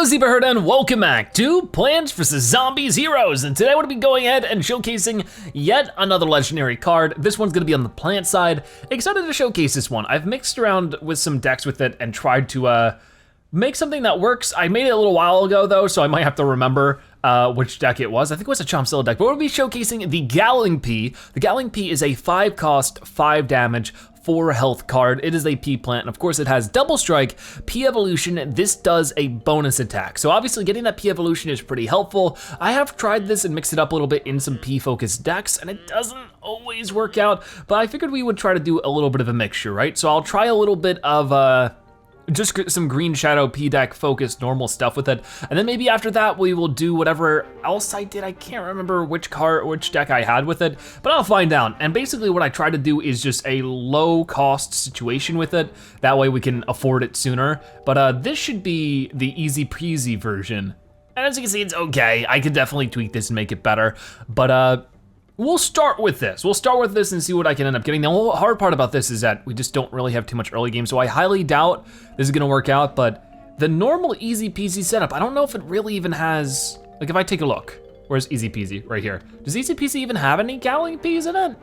Zebra Herd and welcome back to Plants vs. Zombies Heroes. And today I want to be going ahead and showcasing yet another legendary card. This one's gonna be on the plant side. Excited to showcase this one. I've mixed around with some decks with it and tried to make something that works. I made it a little while ago though, so I might have to remember which deck it was. I think it was a Chompzilla deck, but we'll be showcasing the Gatling Pea. The Gatling Pea is a 5 cost, 5 damage, 4 health card. It is a pea plant, and of course it has double strike, pea evolution. This does a bonus attack. So obviously getting that pea evolution is pretty helpful. I have tried this and mixed it up a little bit in some pea focused decks, and it doesn't always work out, but I figured we would try to do a little bit of a mixture, right? So I'll try a little bit of just some green shadow P deck focused normal stuff with it. And then maybe after that, we will do whatever else I did. I can't remember which deck I had with it, but I'll find out. And basically what I try to do is just a low cost situation with it. That way we can afford it sooner. But this should be the easy peasy version. And as you can see, it's okay. I could definitely tweak this and make it better. But we'll start with this. We'll start with this and see what I can end up getting. The whole hard part about this is that we just don't really have too much early game, so I highly doubt this is gonna work out, but the normal easy peasy setup, I don't know if it really even has, like if I take a look, where's easy peasy? Right here. Does easy peasy even have any Gatling Peas in it?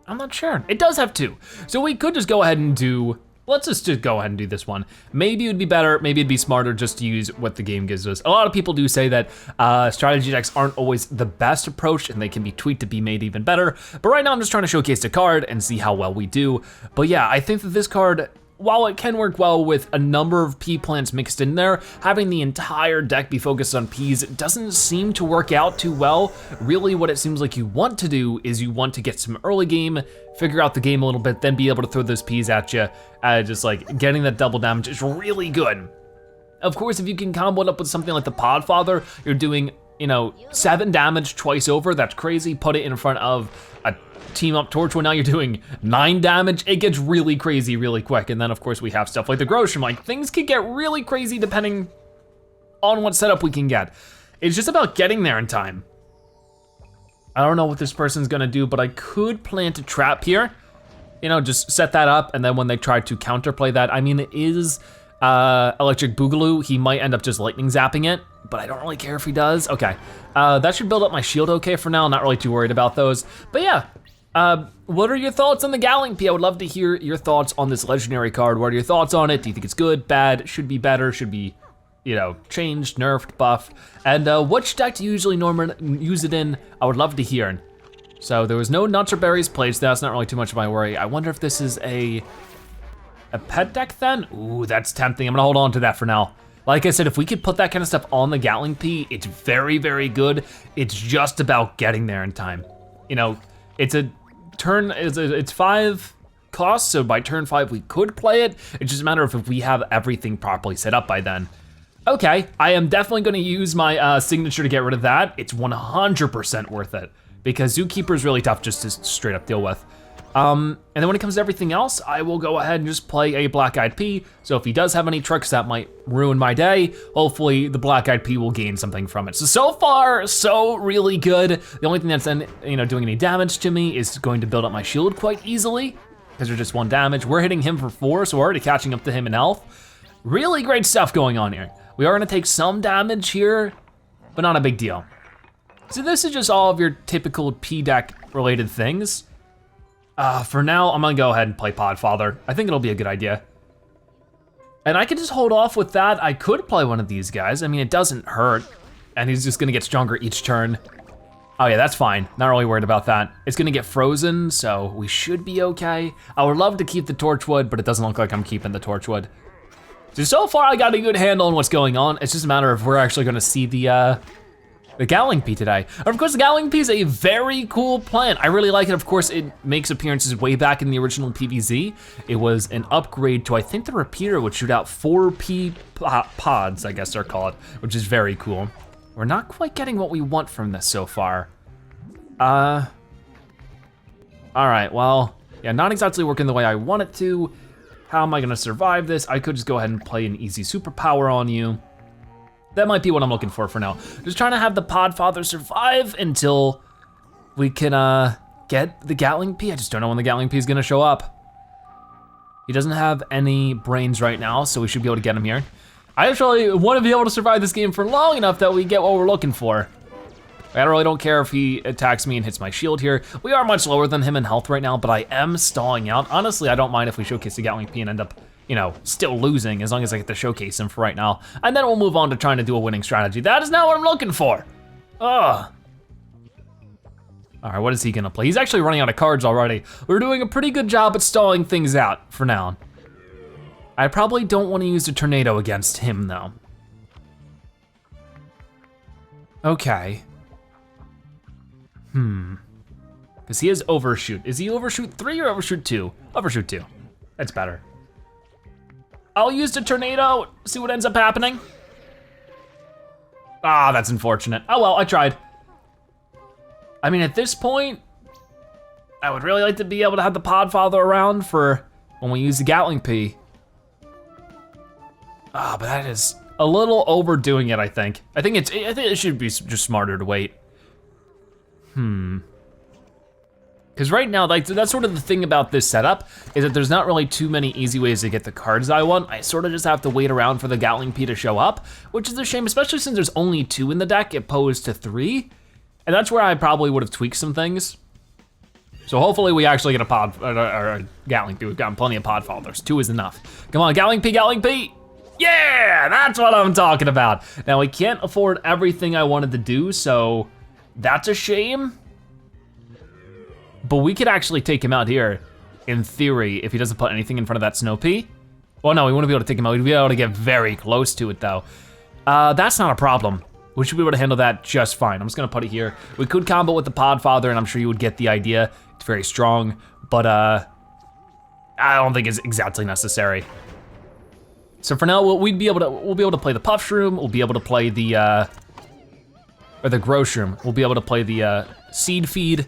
I'm not sure. It does have 2. So we could just go ahead and do, let's just go ahead and do this one. Maybe it would be better, maybe it'd be smarter just to use what the game gives us. A lot of people do say that strategy decks aren't always the best approach and they can be tweaked to be made even better. But right now I'm just trying to showcase the card and see how well we do. But yeah, I think that this card, while it can work well with a number of pea plants mixed in there, having the entire deck be focused on peas doesn't seem to work out too well. Really what it seems like you want to do is you want to get some early game, figure out the game a little bit, then be able to throw those peas at you. Just like getting that double damage is really good. Of course, if you can combo it up with something like the Podfather, you're doing, 7 damage twice over, that's crazy. Put it in front of a team up Torchwood, now you're doing 9 damage. It gets really crazy really quick. And then of course we have stuff like the Grosham. Like things can get really crazy depending on what setup we can get. It's just about getting there in time. I don't know what this person's gonna do, but I could plant a trap here. Just set that up, and then when they try to counterplay that, I mean, it is Electric Boogaloo. He might end up just lightning zapping it, but I don't really care if he does. Okay, that should build up my shield okay for now. I'm not really too worried about those. But yeah, what are your thoughts on the Gatling Pea? I would love to hear your thoughts on this legendary card. What are your thoughts on it? Do you think it's good, bad, should be better, should be, changed, nerfed, buffed? And which deck do you usually use it in? I would love to hear. So there was no nuts or berries played, so that's not really too much of my worry. I wonder if this is a pet deck then? Ooh, that's tempting. I'm gonna hold on to that for now. Like I said, if we could put that kind of stuff on the Gatling Pea, it's very, very good. It's just about getting there in time. It's a turn, it's 5 costs, so by turn 5 we could play it. It's just a matter of if we have everything properly set up by then. Okay, I am definitely gonna use my signature to get rid of that. It's 100% worth it, because Zookeeper is really tough just to straight up deal with. And then when it comes to everything else, I will go ahead and just play a Black-Eyed Pea. So if he does have any tricks that might ruin my day, hopefully the Black-Eyed Pea will gain something from it. So far, so really good. The only thing that's then, doing any damage to me is going to build up my shield quite easily, because they're just 1 damage. We're hitting him for 4, so we're already catching up to him in health. Really great stuff going on here. We are gonna take some damage here, but not a big deal. So this is just all of your typical P deck related things. For now, I'm gonna go ahead and play Podfather. I think it'll be a good idea. And I could just hold off with that. I could play one of these guys. I mean, it doesn't hurt, and he's just gonna get stronger each turn. Oh yeah, that's fine. Not really worried about that. It's gonna get frozen, so we should be okay. I would love to keep the Torchwood, but it doesn't look like I'm keeping the Torchwood. So far, I got a good handle on what's going on. It's just a matter of we're actually gonna see the Gatling Pea today. And of course, the Gatling Pea is a very cool plant. I really like it. Of course, it makes appearances way back in the original PvZ. It was an upgrade to, I think the repeater would shoot out 4 pea pods, I guess they're called, which is very cool. We're not quite getting what we want from this so far. All right, well, yeah, not exactly working the way I want it to. How am I gonna survive this? I could just go ahead and play an easy superpower on you. That might be what I'm looking for now. Just trying to have the Podfather survive until we can get the Gatling Pea. I just don't know when the Gatling Pea is gonna show up. He doesn't have any brains right now, so we should be able to get him here. I actually want to be able to survive this game for long enough that we get what we're looking for. I really don't care if he attacks me and hits my shield here. We are much lower than him in health right now, but I am stalling out. Honestly, I don't mind if we showcase the Gatling Pea and end up, you know, still losing as long as I get to showcase him for right now. And then we'll move on to trying to do a winning strategy. That is not what I'm looking for. Ugh. All right, what is he gonna play? He's actually running out of cards already. We're doing a pretty good job at stalling things out for now. I probably don't want to use a tornado against him though. Okay. Because he has overshoot. Is he overshoot 3 or overshoot 2? Overshoot 2, that's better. I'll use the tornado, see what ends up happening. Ah, that's unfortunate. Oh well, I tried. I mean, at this point, I would really like to be able to have the Podfather around for when we use the Gatling Pea. Ah, but that is a little overdoing it, I think. I think it should be just smarter to wait. Because right now, like, that's sort of the thing about this setup, is that there's not really too many easy ways to get the cards I want. I sort of just have to wait around for the Gatling Pea to show up, which is a shame, especially since there's only 2 in the deck opposed to 3. And that's where I probably would have tweaked some things. So hopefully we actually get a Gatling Pea. We've gotten plenty of Podfathers. 2 is enough. Come on, Gatling Pea, Gatling Pea. Yeah, that's what I'm talking about. Now we can't afford everything I wanted to do, so that's a shame. But we could actually take him out here, in theory, if he doesn't put anything in front of that Snow Pea. Well, no, we wouldn't be able to take him out. We'd be able to get very close to it though. That's not a problem. We should be able to handle that just fine. I'm just gonna put it here. We could combo with the Podfather, and I'm sure you would get the idea. It's very strong, but I don't think it's exactly necessary. So for now, we'll be able to play the Puff Shroom. We'll be able to play the or the Grow Shroom. We'll be able to play the Seed Feed,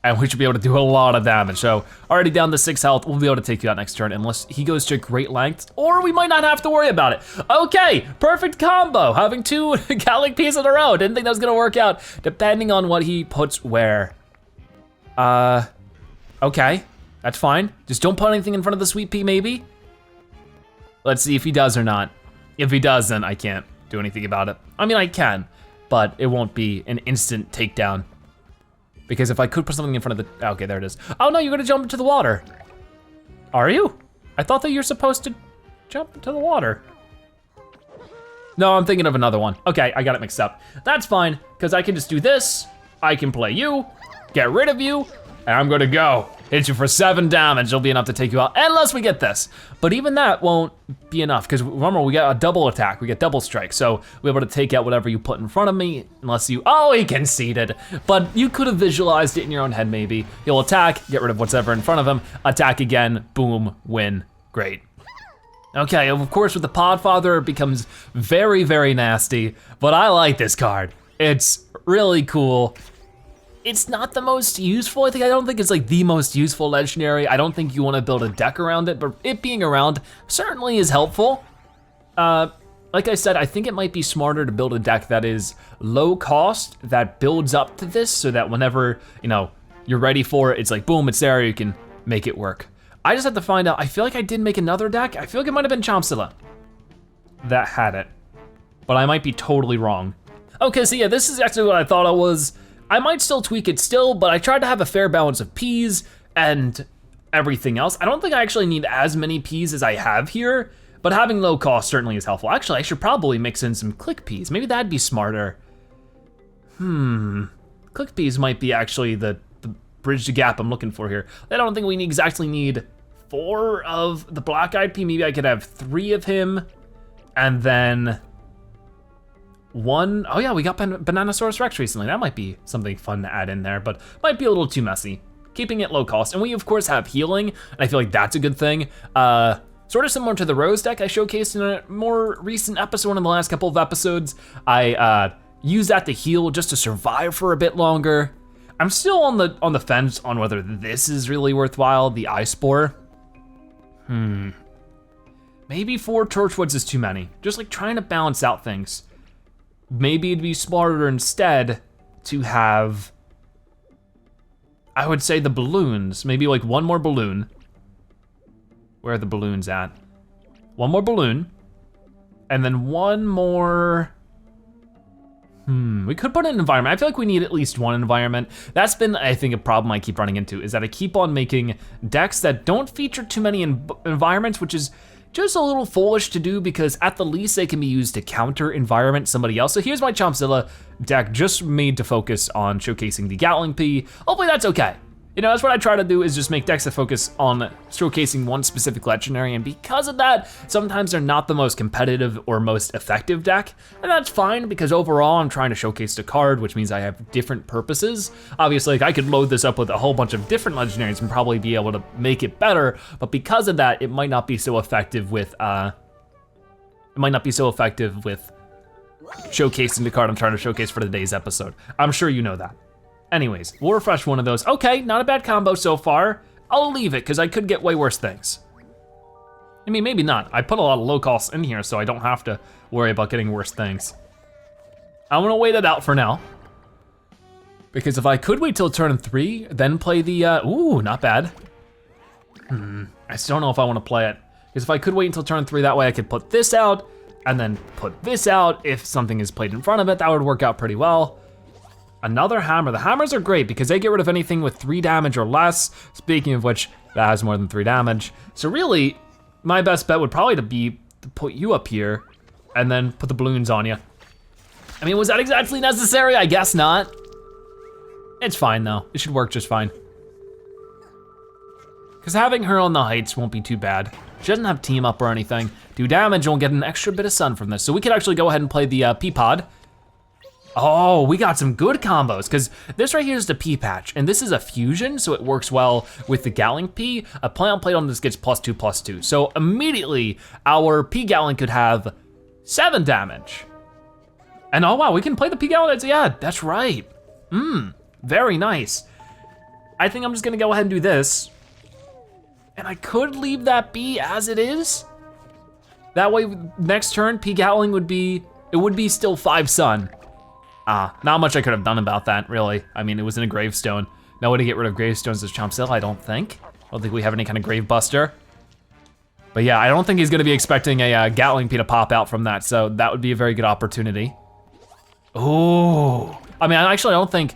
and we should be able to do a lot of damage. So already down to 6 health, we'll be able to take you out next turn unless he goes to great lengths, or we might not have to worry about it. Okay, perfect combo, having 2 Gatling Peas in a row. Didn't think that was gonna work out, depending on what he puts where. Okay, that's fine. Just don't put anything in front of the Sweet Pea, maybe. Let's see if he does or not. If he does, then I can't do anything about it. I mean, I can, but it won't be an instant takedown. Because if I could put something in front of the, okay, there it is. Oh no, you're gonna jump into the water. Are you? I thought that you're supposed to jump into the water. No, I'm thinking of another one. Okay, I got it mixed up. That's fine, because I can just do this. I can play you, get rid of you, and I'm gonna go. Hit you for 7 damage, it'll be enough to take you out, unless we get this. But even that won't be enough, because remember, we got a double attack, we get double strike, so we're able to take out whatever you put in front of me, unless you, oh, he conceded. But you could have visualized it in your own head, maybe. He'll attack, get rid of whatever in front of him, attack again, boom, win, great. Okay, of course, with the Podfather, it becomes very, very nasty, but I like this card. It's really cool. It's not the most useful. I don't think it's like the most useful legendary. I don't think you want to build a deck around it, but it being around certainly is helpful. Like I said, I think it might be smarter to build a deck that is low cost, that builds up to this, so that whenever, you know, you're ready for it, it's like, boom, it's there, you can make it work. I just have to find out. I feel like I did make another deck. I feel like it might have been Chompzilla that had it, but I might be totally wrong. Okay, so yeah, this is actually what I thought it was. I might still tweak it still, but I tried to have a fair balance of peas and everything else. I don't think I actually need as many peas as I have here, but having low cost certainly is helpful. Actually, I should probably mix in some click peas. Maybe that'd be smarter. Click peas might be actually the bridge the gap I'm looking for here. I don't think we exactly need 4 of the black-eyed pea. Maybe I could have 3 of him, and then 1, oh yeah, we got Bananasaurus Rex recently. That might be something fun to add in there, but might be a little too messy. Keeping it low cost, and we of course have healing, and I feel like that's a good thing. Sort of similar to the Rose deck I showcased in a more recent episode, in the last couple of episodes. I use that to heal just to survive for a bit longer. I'm still on the fence on whether this is really worthwhile, the Eye Spore. Maybe 4 Torchwoods is too many. Just like trying to balance out things. Maybe it'd be smarter instead to have, I would say, the balloons. Maybe like 1 more balloon. Where are the balloons at? 1 more balloon. And then one more. We could put an environment. I feel like we need at least one environment. That's been, I think, a problem I keep running into, is that I keep on making decks that don't feature too many environments, which is just a little foolish to do, because at the least they can be used to counter environment somebody else. So here's my Chompzilla deck, just made to focus on showcasing the Gatling Pea. Hopefully that's okay. You know, that's what I try to do, is just make decks that focus on showcasing one specific legendary, and because of that, sometimes they're not the most competitive or most effective deck, and that's fine, because overall I'm trying to showcase the card, which means I have different purposes. Obviously, like, I could load this up with a whole bunch of different legendaries and probably be able to make it better, but because of that, it might not be so effective with, showcasing the card I'm trying to showcase for today's episode. I'm sure you know that. Anyways, we'll refresh one of those. Okay, not a bad combo so far. I'll leave it, because I could get way worse things. I mean, maybe not. I put a lot of low costs in here, so I don't have to worry about getting worse things. I'm gonna wait it out for now, because if I could wait till turn 3, then play the, ooh, not bad. I still don't know if I wanna play it, because if I could wait until turn 3, that way I could put this out, and then put this out. If something is played in front of it, that would work out pretty well. Another hammer. The hammers are great because they get rid of anything with 3 damage or less. Speaking of which, that has more than 3 damage. So really, my best bet would probably be to put you up here and then put the balloons on you. I mean, was that exactly necessary? I guess not. It's fine though. It should work just fine. Because having her on the heights won't be too bad. She doesn't have team up or anything. Do damage, and we'll get an extra bit of sun from this. So we could actually go ahead and play the pea pod. Oh, we got some good combos, because this right here is the pea patch, and this is a fusion, so it works well with the Gatling Pea. A plant plate on this gets +2/+2. So immediately, our pea Gatling could have 7 damage. And oh wow, we can play the pea Gatling, yeah, that's right. Very nice. I think I'm just gonna go ahead and do this. And I could leave that bee as it is. That way, next turn, pea Gatling would be still 5 sun. Not much I could have done about that, really. I mean, it was in a gravestone. No way to get rid of gravestones as Chompzilla, I don't think. I don't think we have any kind of grave buster. But yeah, I don't think he's gonna be expecting a Gatling Pea to pop out from that, so that would be a very good opportunity. Ooh. I mean, I don't think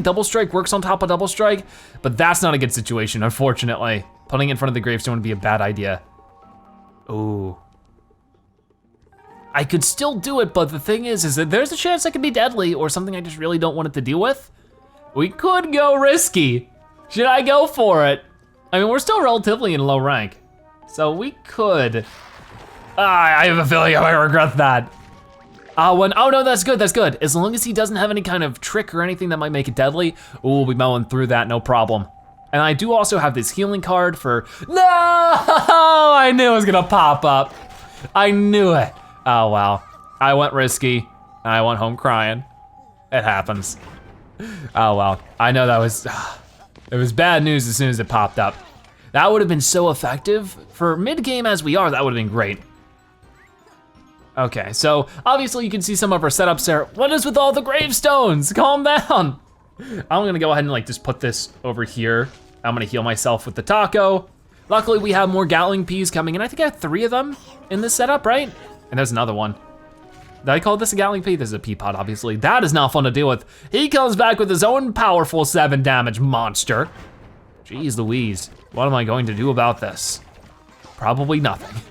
double strike works on top of double strike, but that's not a good situation, unfortunately. Putting it in front of the gravestone would be a bad idea. Ooh. I could still do it, but the thing is that there's a chance it could be deadly or something I just really don't want it to deal with. We could go risky. Should I go for it? I mean, we're still relatively in low rank, so we could. I have a feeling I might regret that. Oh no, that's good, that's good. As long as he doesn't have any kind of trick or anything that might make it deadly, we'll be mowing through that, no problem. And I do also have this healing card for, no, I knew it was gonna pop up. I knew it. Oh wow, I went risky, and I went home crying. It happens. Oh well, I know that was, it was bad news as soon as it popped up. That would have been so effective. For mid-game as we are, that would have been great. Okay, so obviously you can see some of our setups there. What is with all the gravestones? Calm down. I'm gonna go ahead and like just put this over here. I'm gonna heal myself with the taco. Luckily we have more Gatling Peas coming in. I think I have 3 of them in this setup, right? And there's another one. Did I call this a Gatling Pea? This is a pea pod, obviously. That is not fun to deal with. He comes back with his own powerful 7 damage monster. Jeez Louise, what am I going to do about this? Probably nothing.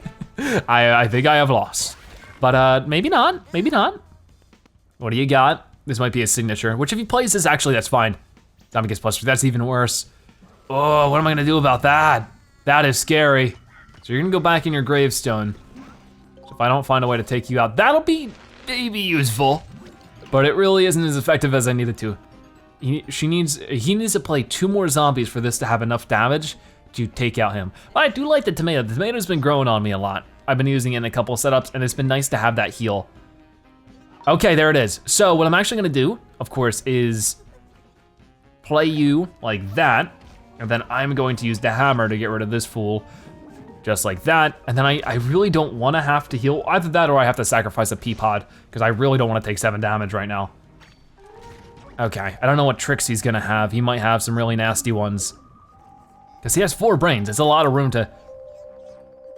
I think I have lost. But maybe not, maybe not. What do you got? This might be a signature, which if he plays this, actually that's fine. Zombie gets +2, that's even worse. Oh, what am I gonna do about that? That is scary. So you're gonna go back in your gravestone. If I don't find a way to take you out, that'll be maybe useful, but it really isn't as effective as I needed to. He needs to play 2 more zombies for this to have enough damage to take out him. But I do like the tomato. The tomato's been growing on me a lot. I've been using it in a couple setups, and it's been nice to have that heal. Okay, there it is. So what I'm actually gonna do, of course, is play you like that, and then I'm going to use the hammer to get rid of this fool. Just like that, and then I really don't wanna have to heal. Either that or I have to sacrifice a pea pod, because I really don't wanna take 7 damage right now. Okay, I don't know what tricks he's gonna have. He might have some really nasty ones. Because he has 4 brains, it's a lot of room to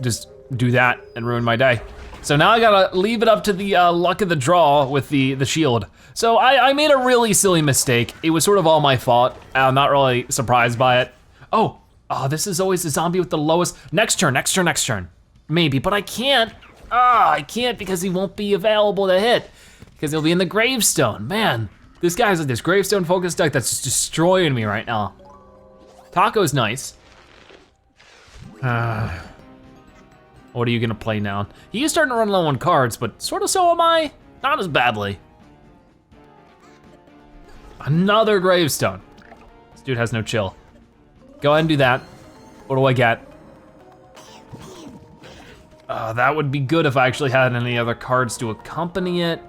just do that and ruin my day. So now I gotta leave it up to the luck of the draw with the shield. So I made a really silly mistake. It was sort of all my fault. I'm not really surprised by it. Oh, this is always the zombie with the lowest. Next turn. Maybe, but I can't. I can't because he won't be available to hit because he'll be in the gravestone. Man, this guy's like this gravestone focus deck that's just destroying me right now. Taco's nice. What are you gonna play now? He is starting to run low on cards, but sort of so am I. Not as badly. Another gravestone. This dude has no chill. Go ahead and do that. What do I get? That would be good if I actually had any other cards to accompany it.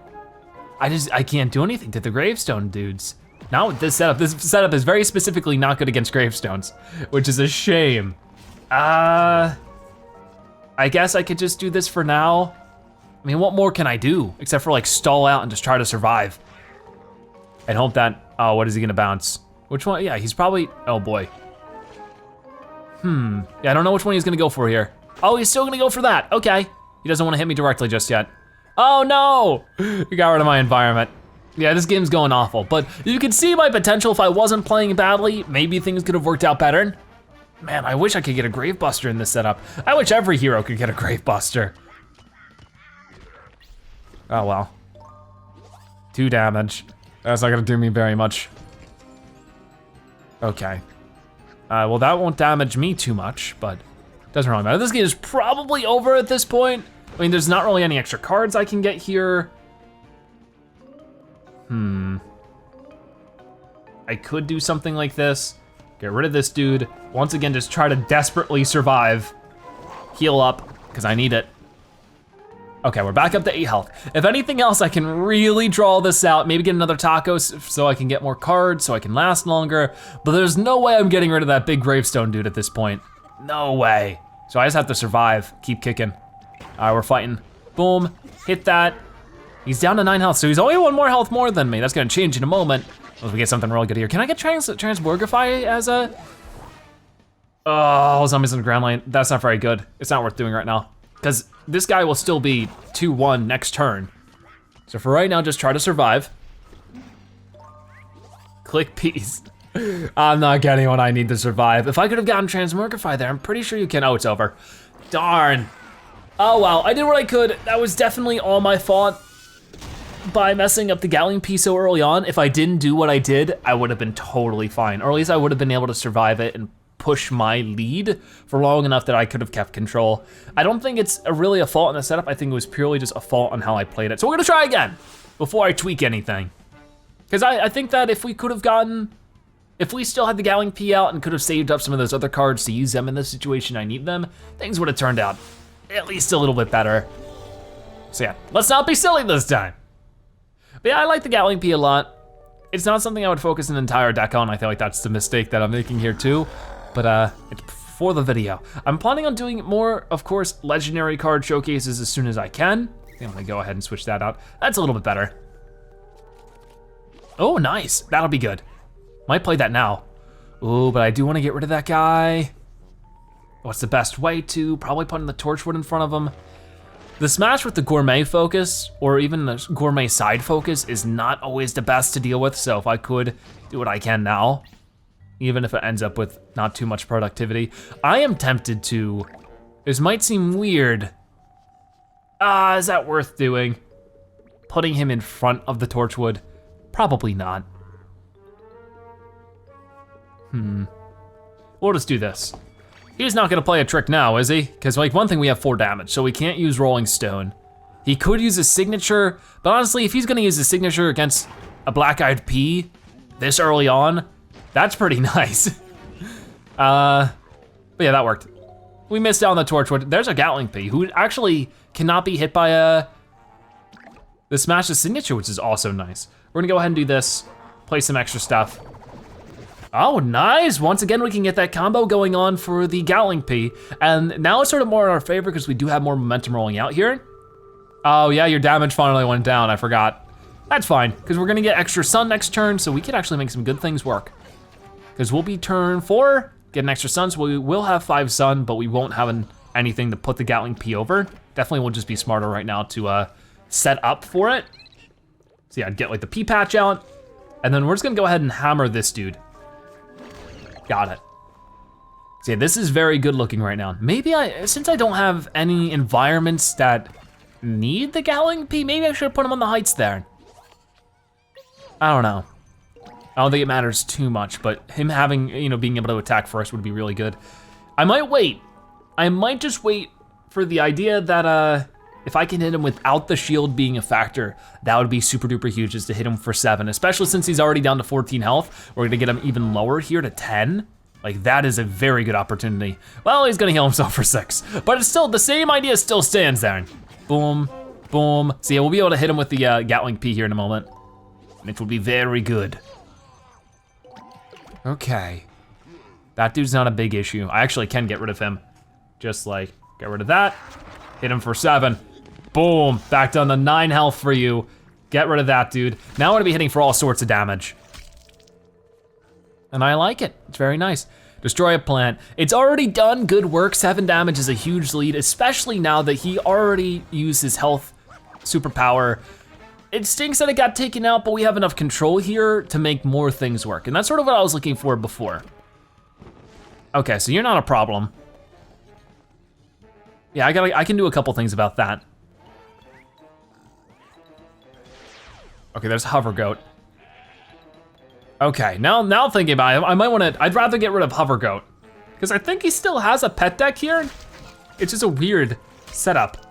I can't do anything to the gravestone dudes. Not with this setup. This setup is very specifically not good against gravestones, which is a shame. I guess I could just do this for now. I mean, what more can I do except for like stall out and just try to survive? And hope that, what is he gonna bounce? Which one? Yeah, he's probably, oh boy. Yeah, I don't know which one he's gonna go for here. Oh, he's still gonna go for that, okay. He doesn't wanna hit me directly just yet. Oh no, he got rid of my environment. Yeah, this game's going awful, but you can see my potential if I wasn't playing badly, maybe things could have worked out better. Man, I wish I could get a Gravebuster in this setup. I wish every hero could get a Gravebuster. Oh well. 2 damage. That's not gonna do me very much. Okay. Well, that won't damage me too much, but doesn't really matter. This game is probably over at this point. I mean, there's not really any extra cards I can get here. I could do something like this. Get rid of this dude. Once again, just try to desperately survive. Heal up, because I need it. Okay, we're back up to 8 health. If anything else, I can really draw this out. Maybe get another taco so I can get more cards, so I can last longer. But there's no way I'm getting rid of that big gravestone dude at this point. No way. So I just have to survive, keep kicking. All right, we're fighting. Boom, hit that. He's down to 9 health, so he's only 1 more health more than me. That's gonna change in a moment. If we get something really good here. Can I get Transmogrify as a? Oh, zombies on the ground lane. That's not very good. It's not worth doing right now. Because this guy will still be 2-1 next turn. So for right now, just try to survive. Click peace. I'm not getting what I need to survive. If I could have gotten Transmogrify there, I'm pretty sure you can. Oh, it's over. Darn. Oh wow, I did what I could. That was definitely all my fault by messing up the Gatling Pea so early on. If I didn't do what I did, I would have been totally fine. Or at least I would have been able to survive it and push my lead for long enough that I could have kept control. I don't think it's really a fault in the setup. I think it was purely just a fault on how I played it. So we're gonna try again before I tweak anything. Because I think that if we could have gotten, if we still had the Gatling Pea out and could have saved up some of those other cards to use them in the situation I need them, things would have turned out at least a little bit better. So yeah, let's not be silly this time. But yeah, I like the Gatling Pea a lot. It's not something I would focus an entire deck on. I feel like that's the mistake that I'm making here too. But it's for the video. I'm planning on doing more, of course, legendary card showcases as soon as I can. I think I'm gonna go ahead and switch that out. That's a little bit better. Oh, nice, that'll be good. Might play that now. Ooh, but I do wanna get rid of that guy. What's the best way to? Probably putting the Torchwood in front of him. The smash with the gourmet focus, or even the gourmet side focus, is not always the best to deal with, so if I could do what I can now, even if it ends up with not too much productivity, I am tempted to, this might seem weird. Is that worth doing? Putting him in front of the Torchwood? Probably not. We'll just do this. He's not gonna play a trick now, is he? Because like one thing, we have 4 damage, so we can't use Rolling Stone. He could use his signature, but honestly, if he's gonna use his signature against a Black-Eyed Pea this early on, that's pretty nice. But yeah, that worked. We missed out on the Torchwood. There's a Gatling Pea who actually cannot be hit by the Smash's signature, which is also nice. We're gonna go ahead and do this, play some extra stuff. Oh, nice. Once again, we can get that combo going on for the Gatling Pea. And now it's sort of more in our favor because we do have more momentum rolling out here. Oh yeah, your damage finally went down, I forgot. That's fine, because we're gonna get extra sun next turn, so we can actually make some good things work. Because we'll be turn 4, get an extra sun, so we will have 5 sun, but we won't have an anything to put the Gatling Pea over. Definitely will just be smarter right now to set up for it. So yeah, I'd get like the pea patch out, and then we're just gonna go ahead and hammer this dude. Got it. So yeah, this is very good looking right now. Maybe since I don't have any environments that need the Gatling Pea, maybe I should put him on the heights there. I don't know. I don't think it matters too much, but him having, being able to attack first would be really good. I might wait. I might just wait for the idea that if I can hit him without the shield being a factor, that would be super duper huge, just to hit him for 7, especially since he's already down to 14 health. We're gonna get him even lower here to 10. Like, that is a very good opportunity. Well, he's gonna heal himself for 6, but it's still, the same idea still stands there. Boom, boom. So yeah, we'll be able to hit him with the Gatling Pea here in a moment. And it will be very good. Okay. That dude's not a big issue. I actually can get rid of him. Just like, get rid of that. Hit him for 7. Boom, back down to 9 health for you. Get rid of that dude. Now I'm gonna be hitting for all sorts of damage. And I like it, it's very nice. Destroy a plant. It's already done good work. 7 damage is a huge lead, especially now that he already used his health superpower. It stinks that it got taken out, but we have enough control here to make more things work. And that's sort of what I was looking for before. Okay, so you're not a problem. Yeah, I can do a couple things about that. Okay, there's Hover Goat. Okay, now thinking about it, I'd rather get rid of Hover Goat, because I think he still has a pet deck here. It's just a weird setup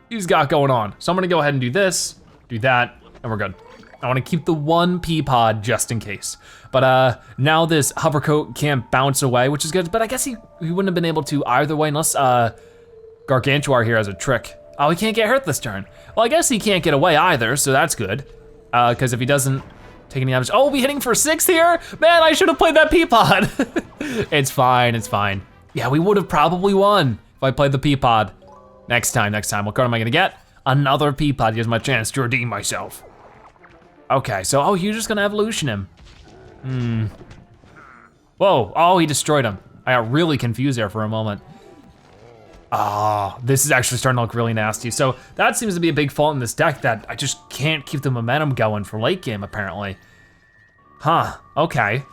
he's got going on. So I'm gonna go ahead and do this, do that, and we're good. I wanna keep the 1 pea pod just in case. But now this Hover Goat can't bounce away, which is good, but I guess he wouldn't have been able to either way unless Gargantuar here has a trick. Oh, he can't get hurt this turn. Well, I guess he can't get away either, so that's good. Because if he doesn't take any damage, oh, we'll be hitting for 6 here? Man, I should have played that pea pod. It's fine, it's fine. Yeah, we would have probably won if I played the pea pod. Next time. What card am I gonna get? Another pea pod. Here's my chance to redeem myself. Okay, so, oh, you're just gonna evolution him. Whoa, oh, he destroyed him. I got really confused there for a moment. Oh, this is actually starting to look really nasty. So that seems to be a big fault in this deck, that I just can't keep the momentum going for late game, apparently. Huh, okay.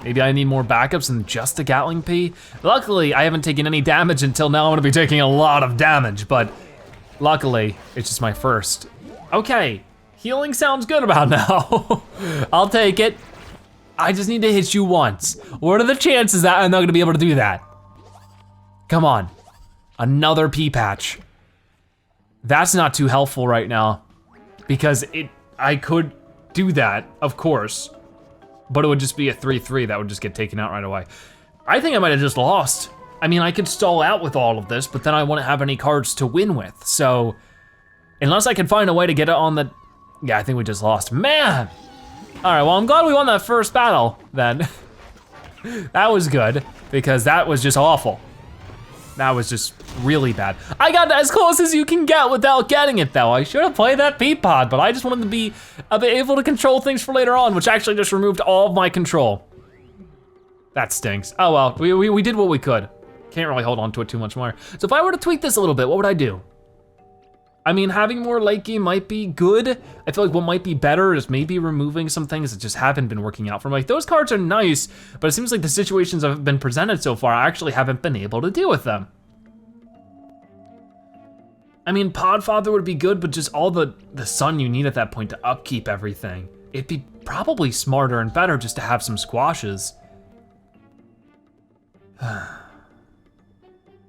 Maybe I need more backups than just a Gatling Pea. Luckily, I haven't taken any damage until now. I'm gonna be taking a lot of damage, but luckily, it's just my first. Okay, healing sounds good about now. I'll take it. I just need to hit you once. What are the chances that I'm not gonna be able to do that? Come on, another pea patch. That's not too helpful right now, because I could do that, of course, but it would just be a 3-3 that would just get taken out right away. I think I might have just lost. I mean, I could stall out with all of this, but then I wouldn't have any cards to win with. So, unless I can find a way to get it on the, yeah, I think we just lost. Man! All right, well, I'm glad we won that first battle then. That was good, because that was just awful. That was just really bad. I got as close as you can get without getting it though. I should have played that pea pod, but I just wanted to be able to control things for later on, which actually just removed all of my control. That stinks. Oh well, we did what we could. Can't really hold on to it too much more. So if I were to tweak this a little bit, what would I do? I mean, having more late game might be good. I feel like what might be better is maybe removing some things that just haven't been working out for me. Like, those cards are nice, but it seems like the situations that have been presented so far, I actually haven't been able to deal with them. I mean, Podfather would be good, but just all the sun you need at that point to upkeep everything. It'd be probably smarter and better just to have some squashes.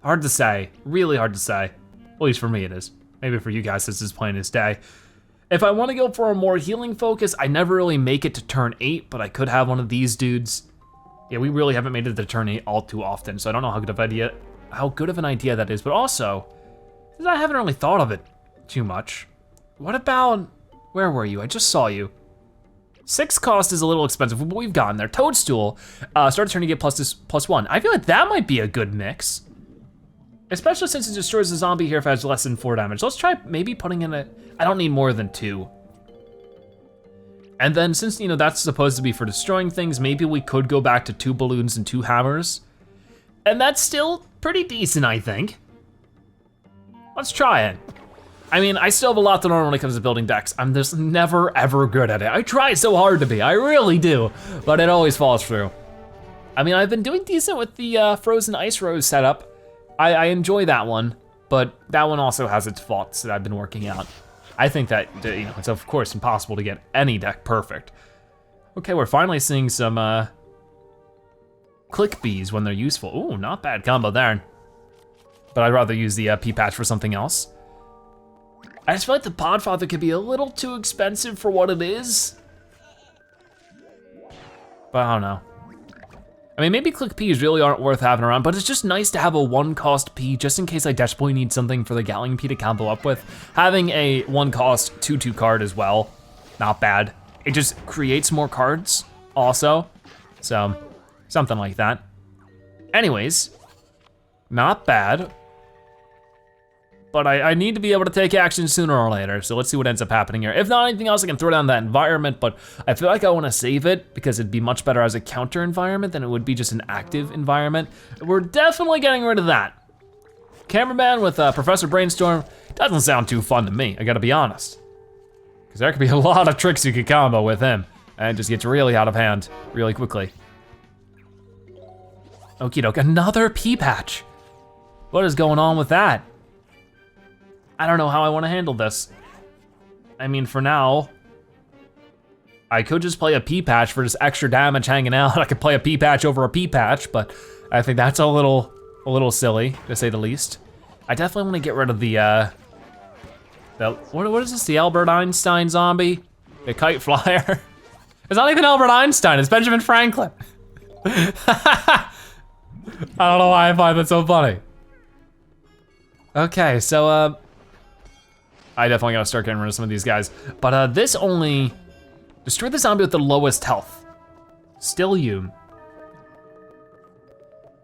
Hard to say, really hard to say. At least for me it is. Maybe for you guys this is plain as day. If I wanna go for a more healing focus, I never really make it to turn 8, but I could have one of these dudes. Yeah, we really haven't made it to turn 8 all too often, so I don't know how good of an idea that is, but also, I haven't really thought of it too much. What about, where were you? I just saw you. 6 cost is a little expensive, but we've gotten there. Toadstool, start turn to get +1. I feel like that might be a good mix. Especially since it destroys the zombie here if it has less than 4 damage. Let's try maybe putting in I don't need more than 2. And then since, that's supposed to be for destroying things, maybe we could go back to 2 balloons and 2 hammers. And that's still pretty decent, I think. Let's try it. I mean, I still have a lot to learn when it comes to building decks. I'm just never, ever good at it. I try so hard to be, I really do, but it always falls through. I mean, I've been doing decent with the Frozen Ice Rose setup. I enjoy that one, but that one also has its faults that I've been working out. I think that, you know, it's of course impossible to get any deck perfect. Okay, we're finally seeing some click bees when they're useful. Ooh, not bad combo there. But I'd rather use the Pea patch for something else. I just feel like the Podfather could be a little too expensive for what it is. But I don't know. I mean, maybe click Peas really aren't worth having around, but it's just nice to have a 1-cost Pea just in case I desperately need something for the Gatling Pea to combo up with. Having a 1-cost 2/2 card as well, not bad. It just creates more cards also. So, something like that. Anyways, not bad. But I need to be able to take action sooner or later, so let's see what ends up happening here. If not anything else, I can throw down that environment, but I feel like I wanna save it because it'd be much better as a counter environment than it would be just an active environment. We're definitely getting rid of that. Cameraman with Professor Brainstorm doesn't sound too fun to me, I gotta be honest. Because there could be a lot of tricks you could combo with him, and it just gets really out of hand really quickly. Okie doke, another Pea patch. What is going on with that? I don't know how I wanna handle this. I mean, for now, I could just play a Pea patch for just extra damage hanging out. I could play a Pea patch over a Pea patch, but I think that's a little silly, to say the least. I definitely wanna get rid of the what is this, the Albert Einstein zombie? The kite flyer? It's not even Albert Einstein, it's Benjamin Franklin. I don't know why I find that so funny. Okay, so I definitely gotta start getting rid of some of these guys. But this only, destroy the zombie with the lowest health. Still you.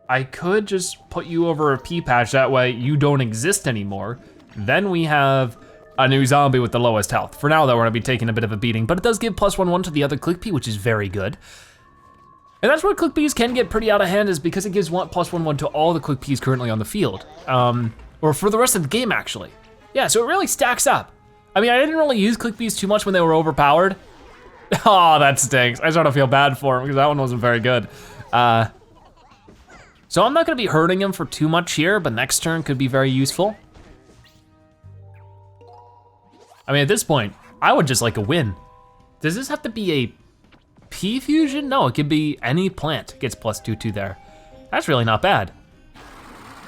I could just put you over a Pea patch, that way you don't exist anymore. Then we have a new zombie with the lowest health. For now though, we're gonna be taking a bit of a beating, but it does give +1/1 to the other click Pea, which is very good. And that's where click Peas can get pretty out of hand, is because it gives +1/1 to all the click Peas currently on the field. Or for the rest of the game actually. Yeah, so it really stacks up. I mean, I didn't really use click Peas too much when they were overpowered. Oh, that stinks. I sort of feel bad for him because that one wasn't very good. So I'm not gonna be hurting him for too much here, but next turn could be very useful. I mean, at this point, I would just like a win. Does this have to be a Pea fusion? No, it could be any plant gets +2/2 there. That's really not bad.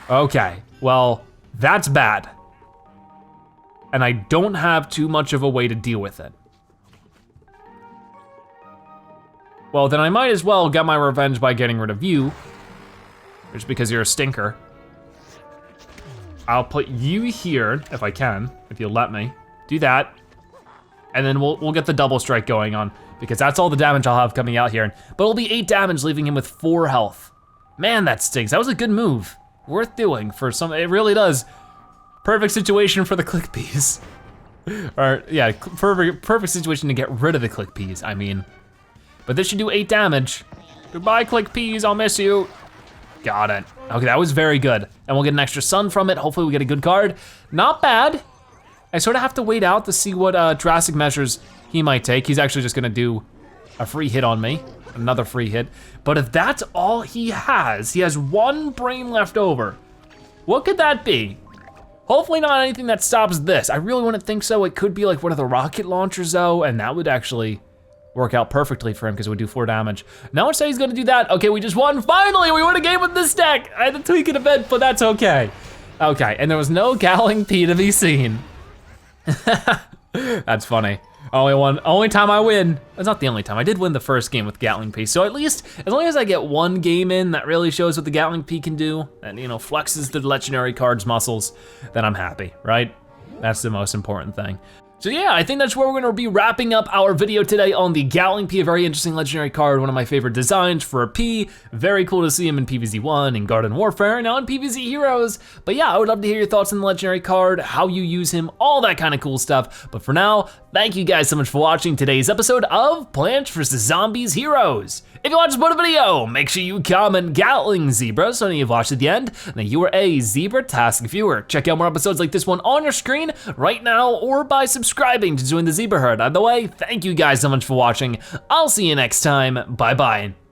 Okay, well, that's bad. And I don't have too much of a way to deal with it. Well, then I might as well get my revenge by getting rid of you, just because you're a stinker. I'll put you here, if I can, if you'll let me. Do that, and then we'll get the double strike going on, because that's all the damage I'll have coming out here. But it'll be 8 damage, leaving him with 4 health. Man, that stinks. That was a good move. Worth doing for some, it really does. Perfect situation for the click Peas. Or yeah, perfect situation to get rid of the click Peas, I mean. But this should do 8 damage. Goodbye, click Peas, I'll miss you. Got it. Okay, that was very good. And we'll get an extra sun from it. Hopefully we get a good card. Not bad. I sort of have to wait out to see what drastic measures he might take. He's actually just gonna do a free hit on me. Another free hit. But if that's all he has 1 brain left over. What could that be? Hopefully not anything that stops this. I really wouldn't think so. It could be like one of the rocket launchers though, and that would actually work out perfectly for him because it would do 4 damage. No one said he's gonna do that. Okay, we just won. Finally, we won a game with this deck. I had to tweak it a bit, but that's okay. Okay, and there was no Gatling Pea to be seen. That's funny. Only time I win. That's not the only time. I did win the first game with Gatling Pea, so at least, as long as I get 1 game in that really shows what the Gatling Pea can do, and you know, flexes the legendary card's muscles, then I'm happy, right? That's the most important thing. So yeah, I think that's where we're gonna be wrapping up our video today on the Gatling Pea, a very interesting legendary card, one of my favorite designs for a Pea. Very cool to see him in PvZ 1, in Garden Warfare, and now in PvZ Heroes. But yeah, I would love to hear your thoughts on the legendary card, how you use him, all that kind of cool stuff. But for now, thank you guys so much for watching today's episode of Plants vs. Zombies Heroes. If you watched this video, make sure you comment Gatling Zebra so you've watched at the end, and that you are a zebra-tastic viewer. Check out more episodes like this one on your screen right now, or by subscribing to join the Zebra Herd. Either way, thank you guys so much for watching. I'll see you next time, bye-bye.